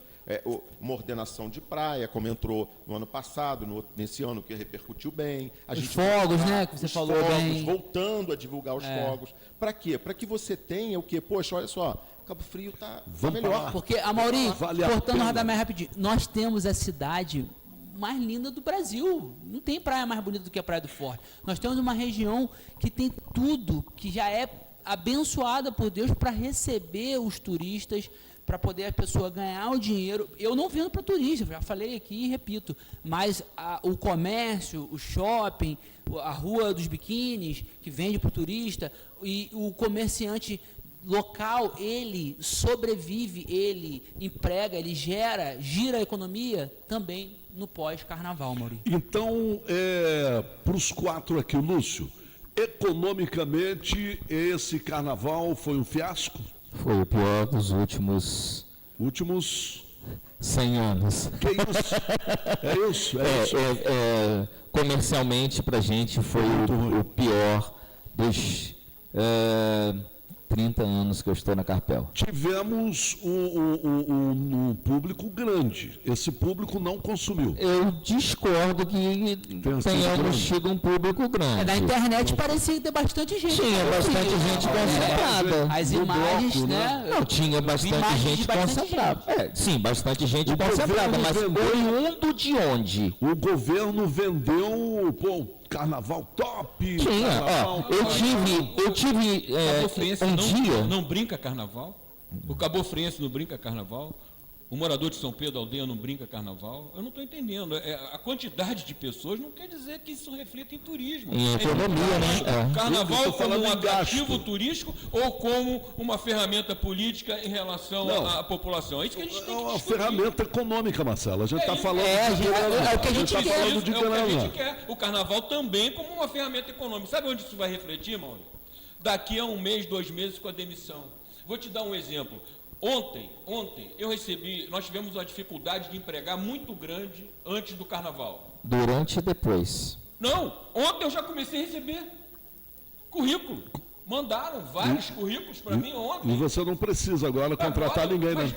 Uma ordenação de praia, como entrou no ano passado, nesse ano que repercutiu bem. Os fogos, né, que você falou bem. Voltando a divulgar os fogos. Para quê? Para que você tenha o quê? Poxa, olha só, Cabo Frio está melhor. Porque, Amaury, cortando o Radamés rapidinho, nós temos a cidade mais linda do Brasil. Não tem praia mais bonita do que a Praia do Forte. Nós temos uma região que tem tudo, que já é abençoada por Deus para receber os turistas, para poder a pessoa ganhar o dinheiro. Eu não vendo para turista, já falei aqui e repito, mas o comércio, o shopping, a Rua dos Biquínis, que vende para o turista, e o comerciante local, ele sobrevive, ele emprega, ele gira a economia também no pós-carnaval, Maurício. Então, para os 4 aqui, Lúcio, economicamente, esse carnaval foi um fiasco? Foi o pior dos últimos 100 anos. Que isso? É isso? Comercialmente, para a gente, foi o pior dos 30 anos que eu estou na Carpel. Tivemos um público grande. Esse público não consumiu. Eu discordo que tenhamos tido um público grande. Na internet parecia ter bastante gente. Tinha bastante gente concentrada. As imagens, bloco, né? Não, tinha bastante gente concentrada. Sim, bastante gente concentrada, mas oriundo de onde? O governo vendeu, carnaval top. Tinha, eu tive um dia... Não brinca carnaval? O Cabo Friense não brinca carnaval? O morador de São Pedro, aldeia, não brinca carnaval? Eu não estou entendendo. A quantidade de pessoas não quer dizer que isso reflita em turismo. Em economia, né? Carnaval como um atrativo turístico ou como uma ferramenta política em relação à população? É isso que a gente tem que discutir. É uma ferramenta econômica, Marcelo. A gente está falando o que a gente quer. É o que a gente quer. O carnaval também como uma ferramenta econômica. Sabe onde isso vai refletir, Mauro? Daqui a 1 mês, 2 meses com a demissão. Vou te dar um exemplo. Ontem nós tivemos uma dificuldade de empregar muito grande antes do carnaval. Durante e depois? Não, ontem eu já comecei a receber currículo. Mandaram vários currículos para mim ontem. E você não precisa agora contratar ninguém, né?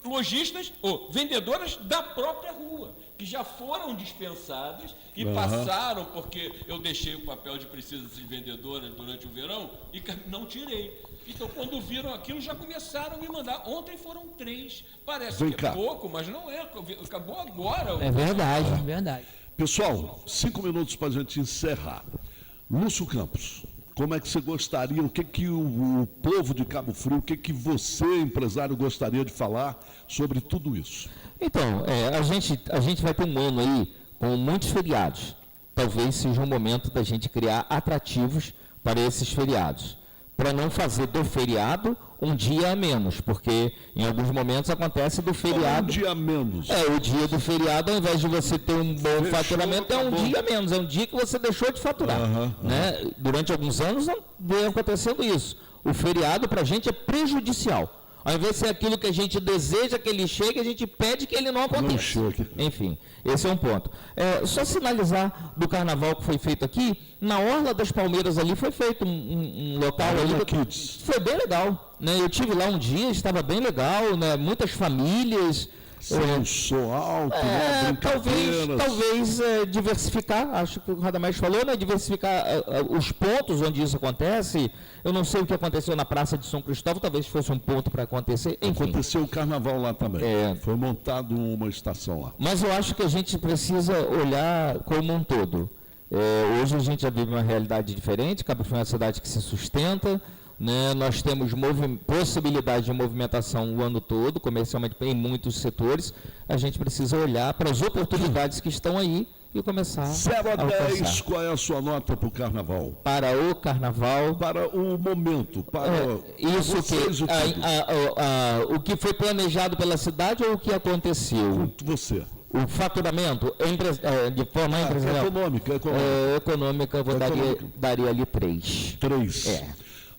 Lojistas ou vendedoras da própria rua, que já foram dispensadas e passaram, porque eu deixei o papel de precisa de vendedora durante o verão e não tirei. Então, quando viram aquilo, já começaram a me mandar. Ontem foram 3. Parece que é pouco, mas não é. Acabou agora. É verdade. Pessoal, 5 minutos para a gente encerrar. Lúcio Campos, como é que você gostaria, o que o povo de Cabo Frio, o que você, empresário, gostaria de falar sobre tudo isso? Então, a gente vai ter um ano aí com muitos feriados. Talvez seja um momento da gente criar atrativos para esses feriados. Para não fazer do feriado um dia a menos, porque em alguns momentos acontece do feriado... Um dia a menos. O dia do feriado, ao invés de você ter um bom faturamento, é um dia a menos, é um dia que você deixou de faturar. Né? Durante alguns anos não vem acontecendo isso. O feriado, para a gente, é prejudicial. Ao invés de ser aquilo que a gente deseja que ele chegue, a gente pede que ele não aconteça. Enfim, esse é um ponto. Só sinalizar do carnaval que foi feito aqui, na Orla das Palmeiras ali foi feito um local ali. Foi bem legal. Né? Eu tive lá um dia, estava bem legal, né? Muitas famílias. Som alto, talvez diversificar, acho que o Radamés falou, né? Diversificar os pontos onde isso acontece. Eu não sei o que aconteceu na Praça de São Cristóvão, talvez fosse um ponto para acontecer. Enfim. Aconteceu o carnaval lá também. Foi montado uma estação lá. Mas eu acho que a gente precisa olhar como um todo. Hoje a gente já vive uma realidade diferente, Cabo Frio é uma cidade que se sustenta, né? Nós temos possibilidade de movimentação o ano todo, comercialmente em muitos setores. A gente precisa olhar para as oportunidades que estão aí e começar 0 a 10, qual é a sua nota para o Carnaval? Para o Carnaval? Para o momento, para isso vocês, que, o que foi planejado pela cidade ou o que aconteceu? Você. O faturamento de forma empresarial? Econômica, eu daria ali 3. 3.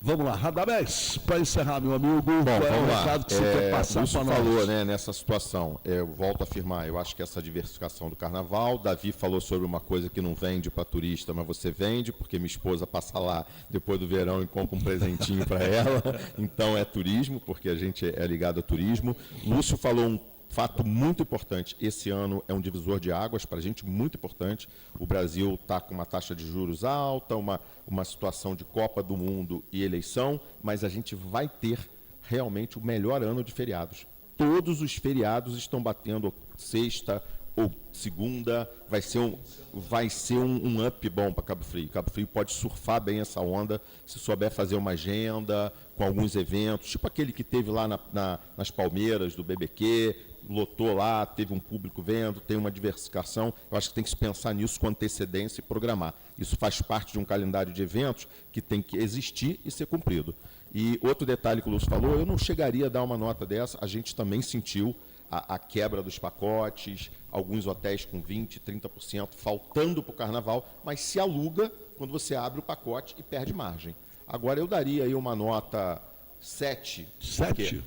Vamos lá, Radamés, para encerrar, meu amigo, bom, qual vamos o lá. recado que você quer passar para nós? Falou, né, nessa situação, eu volto a afirmar, eu acho que essa diversificação do Carnaval, Davi falou sobre uma coisa que não vende para turista, mas você vende, porque minha esposa passa lá depois do verão e compra um presentinho para ela, então é turismo, porque a gente é ligado a turismo. Lúcio falou um fato muito importante, esse ano é um divisor de águas para a gente, muito importante. O Brasil está com uma taxa de juros alta, uma situação de Copa do Mundo e eleição, mas a gente vai ter realmente o melhor ano de feriados. Todos os feriados estão batendo sexta ou segunda, vai ser um up bom para Cabo Frio. Cabo Frio pode surfar bem essa onda se souber fazer uma agenda com alguns eventos, tipo aquele que teve lá nas Palmeiras, do BBQ, lotou lá, teve um público vendo, tem uma diversificação. Eu acho que tem que se pensar nisso com antecedência e programar. Isso faz parte de um calendário de eventos que tem que existir e ser cumprido. E outro detalhe que o Lúcio falou, eu não chegaria a dar uma nota dessa, a gente também sentiu a quebra dos pacotes, alguns hotéis com 20%, 30% faltando para o Carnaval, mas se aluga quando você abre o pacote e perde margem. Agora eu daria aí uma nota 7. 7?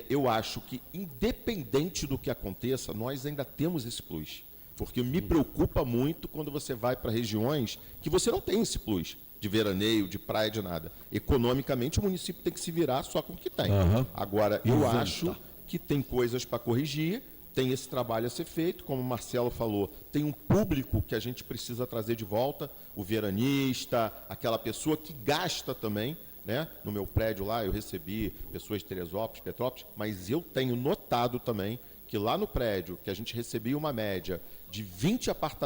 Eu acho que, independente do que aconteça, nós ainda temos esse plus. Porque me preocupa muito quando você vai para regiões que você não tem esse plus de veraneio, de praia, de nada. Economicamente, o município tem que se virar só com o que tem. Agora, eu acho que tem coisas para corrigir, tem esse trabalho a ser feito, como o Marcelo falou, tem um público que a gente precisa trazer de volta, o veranista, aquela pessoa que gasta também, né? No meu prédio lá, eu recebi pessoas de Teresópolis, Petrópolis, mas eu tenho notado também que lá no prédio, que a gente recebia uma média de 24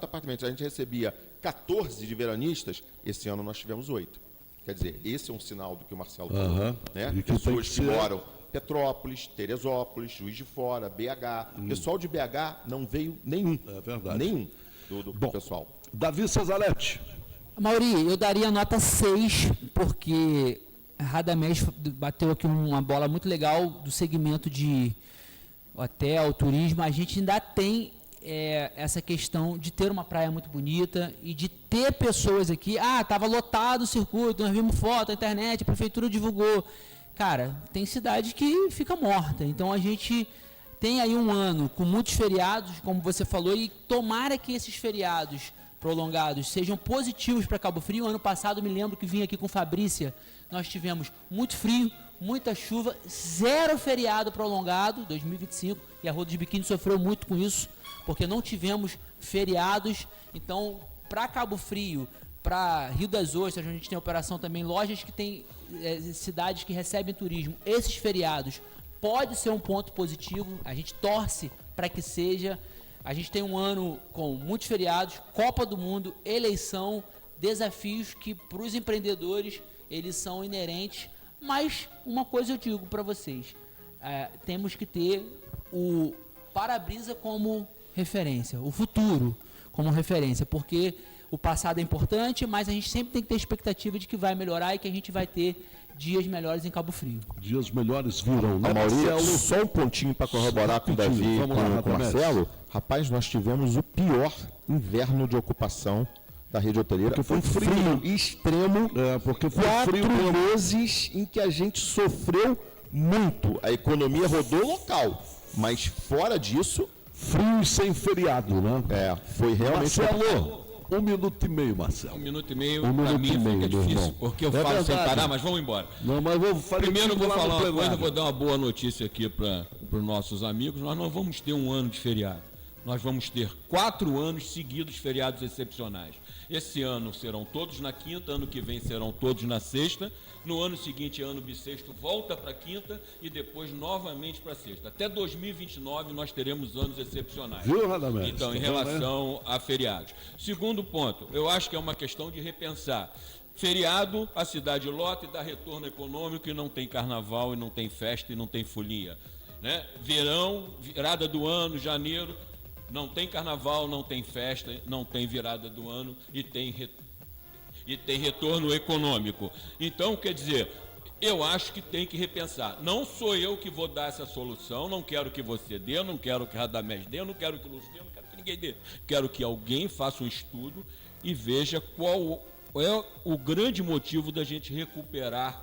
apartamentos, a gente recebia 14 de veranistas, esse ano nós tivemos 8. Quer dizer, esse é um sinal do que o Marcelo falou. Né? Pessoas que moram Petrópolis, Teresópolis, Juiz de Fora, BH. Pessoal de BH não veio nenhum. É verdade. Nenhum do pessoal. Davi Cesaretti. Mauri, eu daria nota 6, porque Radamés bateu aqui uma bola muito legal do segmento de hotel, turismo. A gente ainda tem essa questão de ter uma praia muito bonita e de ter pessoas aqui. Estava lotado o circuito, nós vimos foto, a internet, a prefeitura divulgou. Cara, tem cidade que fica morta. Então a gente tem aí um ano com muitos feriados, como você falou, e tomara que esses feriados prolongados sejam positivos para Cabo Frio. Ano passado, me lembro que vim aqui com Fabrícia, nós tivemos muito frio, muita chuva, 0 feriado prolongado, 2025, e a Rua dos Biquíni sofreu muito com isso, porque não tivemos feriados. Então, para Cabo Frio, para Rio das Ostras, onde a gente tem operação também, lojas que tem cidades que recebem turismo, esses feriados pode ser um ponto positivo, a gente torce para que seja. A gente tem um ano com muitos feriados, Copa do Mundo, eleição, desafios que para os empreendedores eles são inerentes, mas uma coisa eu digo para vocês, temos que ter o para-brisa como referência, o futuro como referência, porque o passado é importante, mas a gente sempre tem que ter expectativa de que vai melhorar e que a gente vai ter dias melhores em Cabo Frio. Dias melhores virão, né, Marcelo? Só um pontinho para corroborar com o Davi e com o Marcelo. Rapaz, nós tivemos o pior inverno de ocupação da rede hoteleira. Porque foi frio extremo. Porque foi 4 frio meses em que a gente sofreu muito. A economia rodou local, mas fora disso, frio e sem feriado, né? Foi realmente... Marcelo, 1 minuto e meio, Marcelo. 1 minuto e meio, para mim fica difícil, porque eu falo sem parar, mas vamos embora. Não, mas primeiro eu vou falar uma coisa, vou dar uma boa notícia aqui para os nossos amigos. Nós não vamos ter um ano de feriado. Nós vamos ter 4 anos seguidos feriados excepcionais. Esse ano serão todos na quinta, ano que vem serão todos na sexta. No ano seguinte, ano bissexto, volta para a quinta e depois novamente para a sexta. Até 2029 nós teremos anos excepcionais. Viu, Radamés? Então, em relação a feriados. Segundo ponto, eu acho que é uma questão de repensar. Feriado, a cidade lota e dá retorno econômico e não tem carnaval, e não tem festa, e não tem folia. Né? Verão, virada do ano, janeiro, não tem carnaval, não tem festa, não tem virada do ano e tem retorno econômico. Então, quer dizer, eu acho que tem que repensar. Não sou eu que vou dar essa solução, não quero que você dê, não quero que Radamés dê, não quero que o Lúcio dê, não quero que ninguém dê. Quero que alguém faça um estudo e veja qual é o grande motivo da gente recuperar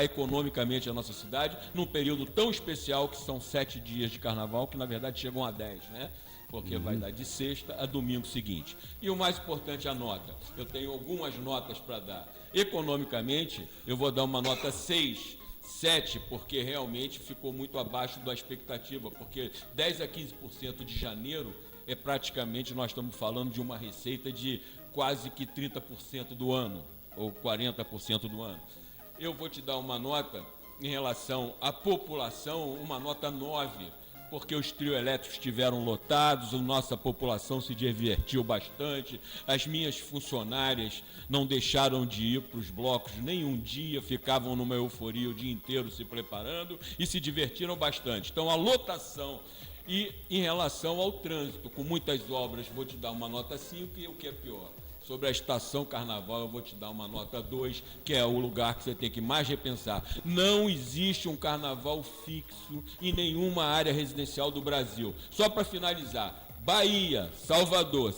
economicamente a nossa cidade num período tão especial que são 7 dias de carnaval, que na verdade chegam a 10, né? Porque vai dar de sexta a domingo seguinte. E o mais importante, a nota. Eu tenho algumas notas para dar. Economicamente, eu vou dar uma nota 6, 7, porque realmente ficou muito abaixo da expectativa, porque 10 a 15% de janeiro é praticamente, nós estamos falando de uma receita de quase que 30% do ano, ou 40% do ano. Eu vou te dar uma nota em relação à população, uma nota 9, porque os trios elétricos estiveram lotados, a nossa população se divertiu bastante, as minhas funcionárias não deixaram de ir para os blocos nem um dia, ficavam numa euforia o dia inteiro se preparando e se divertiram bastante. Então, a lotação. E em relação ao trânsito, com muitas obras, vou te dar uma nota 5, e o que é pior? Sobre a estação Carnaval, eu vou te dar uma nota 2, que é o lugar que você tem que mais repensar. Não existe um carnaval fixo em nenhuma área residencial do Brasil. Só para finalizar, Bahia, Salvador,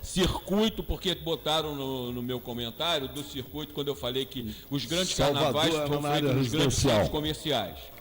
circuito, porque botaram no meu comentário do circuito, quando eu falei que os grandes carnavais são feitos nos grandes centros comerciais.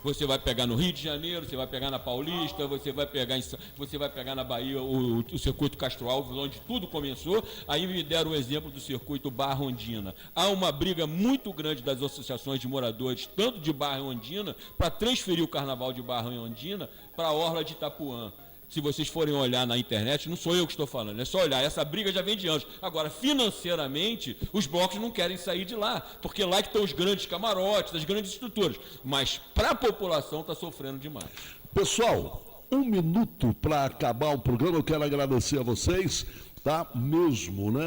Você vai pegar no Rio de Janeiro, você vai pegar na Paulista, você vai pegar na Bahia o circuito Castro Alves, onde tudo começou. Aí me deram o exemplo do circuito Barra Ondina. Há uma briga muito grande das associações de moradores, tanto de Barra Ondina, para transferir o carnaval de Barra Ondina para a orla de Itapuã. Se vocês forem olhar na internet, não sou eu que estou falando, é só olhar, essa briga já vem de anos. Agora, financeiramente, os blocos não querem sair de lá, porque lá que estão os grandes camarotes, as grandes estruturas. Mas para a população está sofrendo demais. Pessoal, 1 minuto para acabar o programa, eu quero agradecer a vocês. Tá mesmo, né?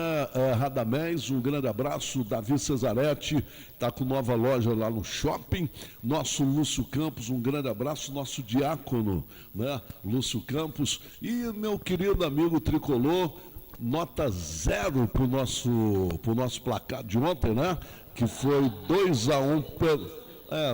Radamés, um grande abraço. Davi Cesaretti está com nova loja lá no shopping. Nosso Lúcio Campos, um grande abraço. Nosso diácono, né? Lúcio Campos. E meu querido amigo tricolor, nota 0 para o nosso placar de ontem, né? Que foi 2-1 pelo.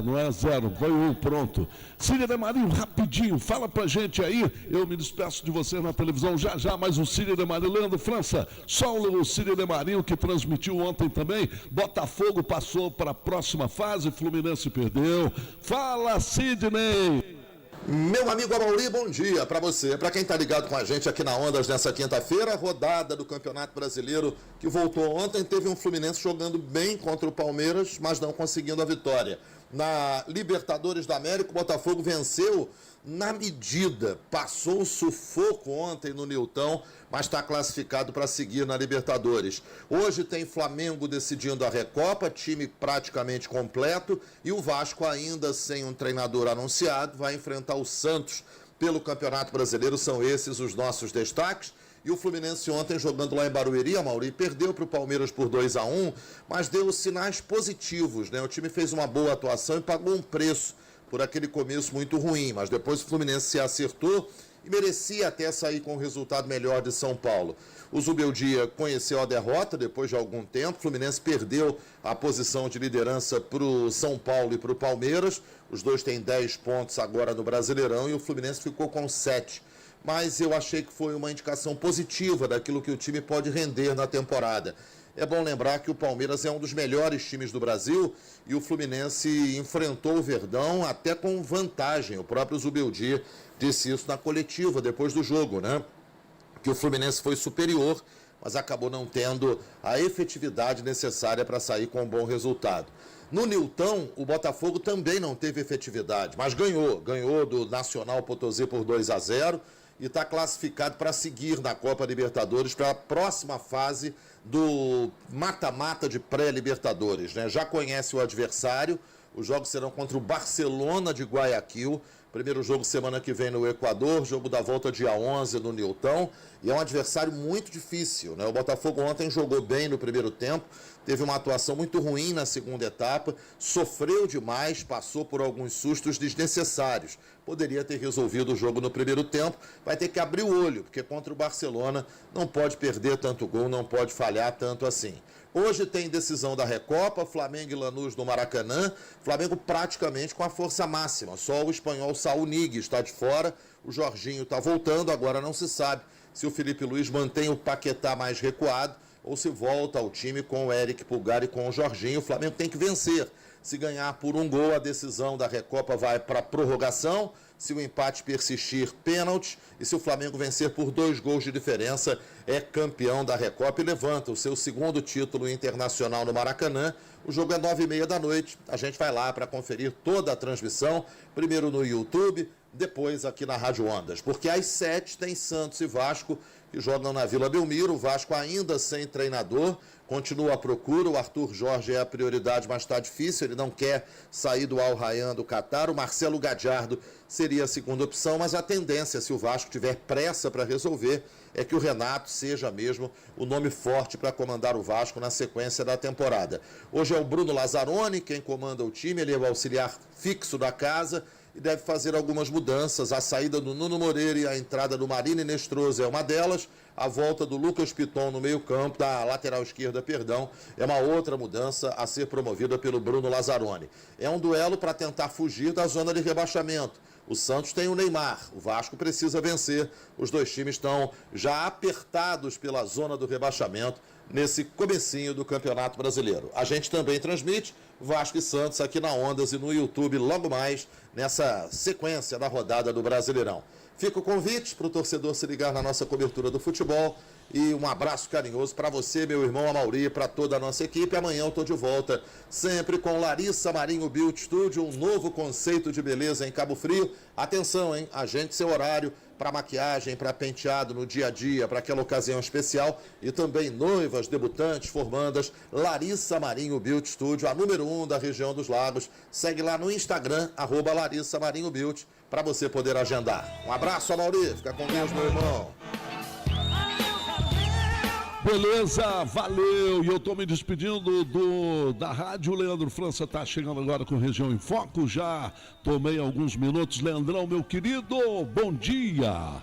Não é 0, foi 1, pronto. Cília de Marinho, rapidinho, fala pra gente aí. Eu me despeço de você na televisão já, mas o Cília de Marinho, Leandro França, só o Cília de Marinho que transmitiu ontem também. Botafogo passou para a próxima fase, Fluminense perdeu. Fala, Sidney! Meu amigo Amauri, bom dia para você. Para quem está ligado com a gente aqui na Ondas nessa quinta-feira, rodada do Campeonato Brasileiro que voltou ontem, teve um Fluminense jogando bem contra o Palmeiras, mas não conseguindo a vitória. Na Libertadores da América, o Botafogo venceu na medida, passou um sufoco ontem no Nilton, mas está classificado para seguir na Libertadores. Hoje tem Flamengo decidindo a Recopa, time praticamente completo, e o Vasco ainda sem um treinador anunciado, vai enfrentar o Santos pelo Campeonato Brasileiro. São esses os nossos destaques. E o Fluminense ontem jogando lá em Barueri, Amauri, perdeu para o Palmeiras por 2-1, mas deu sinais positivos, né? O time fez uma boa atuação e pagou um preço por aquele começo muito ruim, mas depois o Fluminense se acertou e merecia até sair com um resultado melhor de São Paulo. O Zubeldia conheceu a derrota depois de algum tempo, o Fluminense perdeu a posição de liderança para o São Paulo e para o Palmeiras, os dois têm 10 pontos agora no Brasileirão e o Fluminense ficou com 7. Mas eu achei que foi uma indicação positiva daquilo que o time pode render na temporada. É bom lembrar que o Palmeiras é um dos melhores times do Brasil e o Fluminense enfrentou o Verdão até com vantagem. O próprio Zubeldia disse isso na coletiva depois do jogo, né? Que o Fluminense foi superior, mas acabou não tendo a efetividade necessária para sair com um bom resultado. No Nilton, o Botafogo também não teve efetividade, mas ganhou do Nacional Potosí por 2-0. e está classificado para seguir na Copa Libertadores para a próxima fase do mata-mata de pré-Libertadores, né? Já conhece o adversário, os jogos serão contra o Barcelona de Guayaquil, primeiro jogo semana que vem no Equador, jogo da volta dia 11 no Newton, e é um adversário muito difícil, né? O Botafogo ontem jogou bem no primeiro tempo, teve uma atuação muito ruim na segunda etapa, sofreu demais, passou por alguns sustos desnecessários. Poderia ter resolvido o jogo no primeiro tempo, vai ter que abrir o olho, porque contra o Barcelona não pode perder tanto gol, não pode falhar tanto assim. Hoje tem decisão da Recopa, Flamengo e Lanús no Maracanã, Flamengo praticamente com a força máxima, só o espanhol Saúl Ñíguez está de fora, o Jorginho está voltando, agora não se sabe se o Felipe Luiz mantém o Paquetá mais recuado ou se volta ao time com o Eric Pulgar e com o Jorginho. O Flamengo tem que vencer. Se ganhar por um gol, a decisão da Recopa vai para a prorrogação. Se o empate persistir, pênalti. E se o Flamengo vencer por 2 gols de diferença, é campeão da Recopa e levanta o seu segundo título internacional no Maracanã. O jogo é 9h30 da noite. A gente vai lá para conferir toda a transmissão. Primeiro no YouTube, depois aqui na Rádio Ondas. Porque às 7h tem Santos e Vasco, que jogam na Vila Belmiro. O Vasco ainda sem treinador, continua à procura. O Arthur Jorge é a prioridade, mas está difícil, ele não quer sair do Al Rayyan do Catar. O Marcelo Gadiardo seria a segunda opção, mas a tendência, se o Vasco tiver pressa para resolver, é que o Renato seja mesmo o nome forte para comandar o Vasco na sequência da temporada. Hoje é o Bruno Lazzaroni quem comanda o time, ele é o auxiliar fixo da casa e deve fazer algumas mudanças. A saída do Nuno Moreira e a entrada do Marino Nestroza é uma delas. A volta do Lucas Piton no meio-campo, da lateral esquerda, é uma outra mudança a ser promovida pelo Bruno Lazzaroni. É um duelo para tentar fugir da zona de rebaixamento. O Santos tem o Neymar, o Vasco precisa vencer. Os dois times estão já apertados pela zona do rebaixamento nesse comecinho do Campeonato Brasileiro. A gente também transmite Vasco e Santos aqui na Ondas e no YouTube logo mais nessa sequência da rodada do Brasileirão. Fica o convite para o torcedor se ligar na nossa cobertura do futebol e um abraço carinhoso para você, meu irmão Amauri, para toda a nossa equipe. Amanhã eu estou de volta, sempre com Larissa Marinho Beauty Studio, um novo conceito de beleza em Cabo Frio. Atenção, hein? Agende seu horário para maquiagem, para penteado no dia a dia, para aquela ocasião especial. E também noivas, debutantes, formandas. Larissa Marinho Beauty Studio, a número 1 da região dos Lagos. Segue lá no Instagram, @Larissa Marinho Beauty, para você poder agendar. Um abraço, Amauri. Fica com Deus, meu irmão. Beleza, valeu. E eu estou me despedindo da rádio. O Leandro França está chegando agora com Região em Foco. Já tomei alguns minutos. Leandrão, meu querido, bom dia.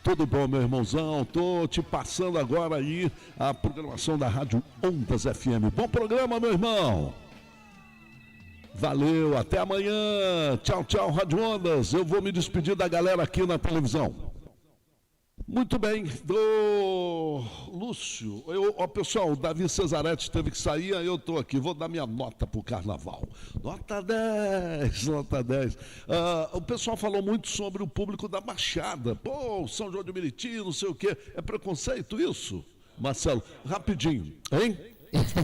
Tudo bom, meu irmãozão? Tô te passando agora aí a programação da Rádio Ondas FM. Bom programa, meu irmão. Valeu, até amanhã. Tchau, tchau, Rádio Ondas. Eu vou me despedir da galera aqui na televisão. Muito bem, do Lúcio, pessoal, o Davi Cesaretti teve que sair, aí eu estou aqui, vou dar minha nota para o Carnaval. Nota 10, nota 10. O pessoal falou muito sobre o público da Baixada. Pô, São João de Meriti, não sei o quê. É preconceito isso? Marcelo, rapidinho, hein?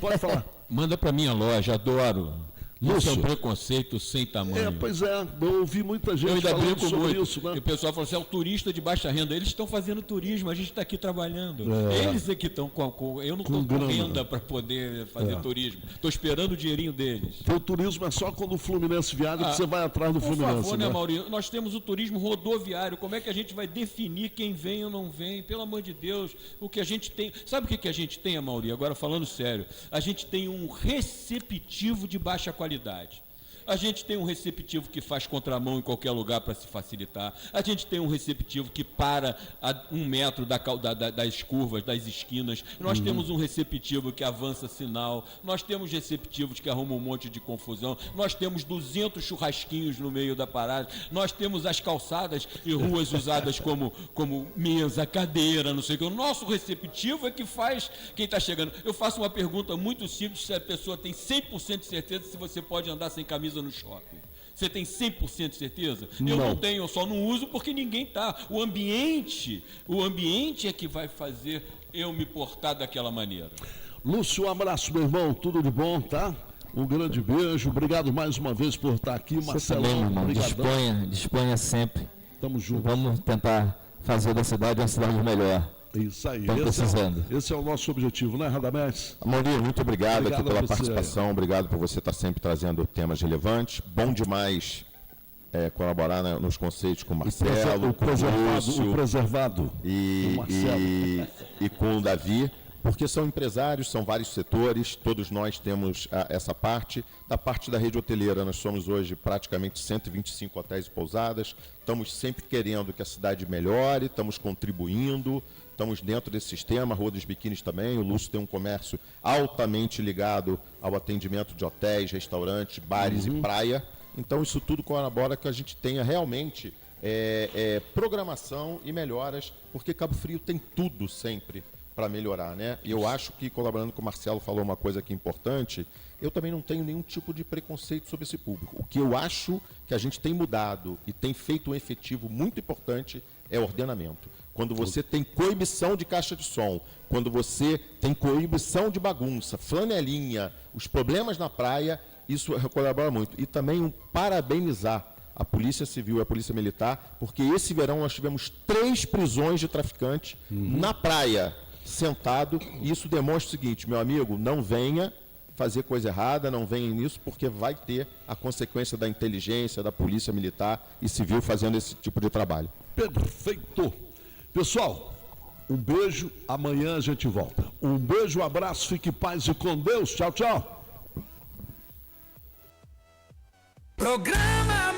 Pode falar. Manda para minha loja, adoro. Lúcio. Isso é um preconceito sem tamanho. Pois é, eu ouvi muita gente falando sobre isso, né? E o pessoal falou assim, é o turista de baixa renda. Eles estão fazendo turismo, a gente está aqui trabalhando. Eles é que estão com eu não estou com renda para poder fazer turismo. Estou esperando o dinheirinho deles. O turismo é só quando o Fluminense viaja que você vai atrás do Fluminense. Por favor, né, Maurício? Nós temos o turismo rodoviário. Como é que a gente vai definir quem vem ou não vem? Pelo amor de Deus, o que a gente tem... Sabe o que a gente tem, Maurício? Agora falando sério. A gente tem um receptivo de baixa qualidade. A gente tem um receptivo que faz contramão em qualquer lugar para se facilitar. A gente tem um receptivo que para a 1 metro das curvas, das esquinas. Nós temos um receptivo que avança sinal. Nós temos receptivos que arrumam um monte de confusão. Nós temos 200 churrasquinhos no meio da parada. Nós temos as calçadas e ruas usadas como mesa, cadeira, não sei o que. O nosso receptivo é que faz quem está chegando. Eu faço uma pergunta muito simples, se a pessoa tem 100% de certeza se você pode andar sem camisa no shopping. Você tem 100% de certeza? Eu não tenho, eu só não uso porque ninguém tá. O ambiente é que vai fazer eu me portar daquela maneira. Lúcio, um abraço, meu irmão, tudo de bom, tá? Um grande beijo, obrigado mais uma vez por estar aqui, Marcelo. Disponha sempre. Tamo junto. Vamos tentar fazer da cidade uma cidade melhor. Isso aí. Estão precisando. Esse é o nosso objetivo, né, Radamés? Amorim, muito obrigado aqui pela a você, participação, obrigado por você estar sempre trazendo temas relevantes. Bom demais colaborar nos conceitos com o Marcelo, o preservado e com o Davi, porque são empresários, são vários setores, todos nós temos essa parte. Da parte da rede hoteleira, nós somos hoje praticamente 125 hotéis e pousadas, estamos sempre querendo que a cidade melhore, estamos contribuindo, estamos dentro desse sistema, a Rua dos Biquínis também, o Lúcio tem um comércio altamente ligado ao atendimento de hotéis, restaurantes, bares e praia. Então, isso tudo colabora que a gente tenha realmente programação e melhoras, porque Cabo Frio tem tudo sempre para melhorar, né? E eu acho que, colaborando com o Marcelo, falou uma coisa aqui importante, eu também não tenho nenhum tipo de preconceito sobre esse público. O que eu acho que a gente tem mudado e tem feito um efetivo muito importante é ordenamento. Quando você tem coibição de caixa de som, quando você tem coibição de bagunça, flanelinha, os problemas na praia, isso colabora muito. E também parabenizar a Polícia Civil e a Polícia Militar, porque esse verão nós tivemos 3 prisões de traficante na praia, sentado, e isso demonstra o seguinte, meu amigo, não venha fazer coisa errada, não venha nisso, porque vai ter a consequência da inteligência, da Polícia Militar e Civil fazendo esse tipo de trabalho. Perfeito. Pessoal, um beijo, amanhã a gente volta. Um beijo, um abraço, fique em paz e com Deus. Tchau, tchau. Programa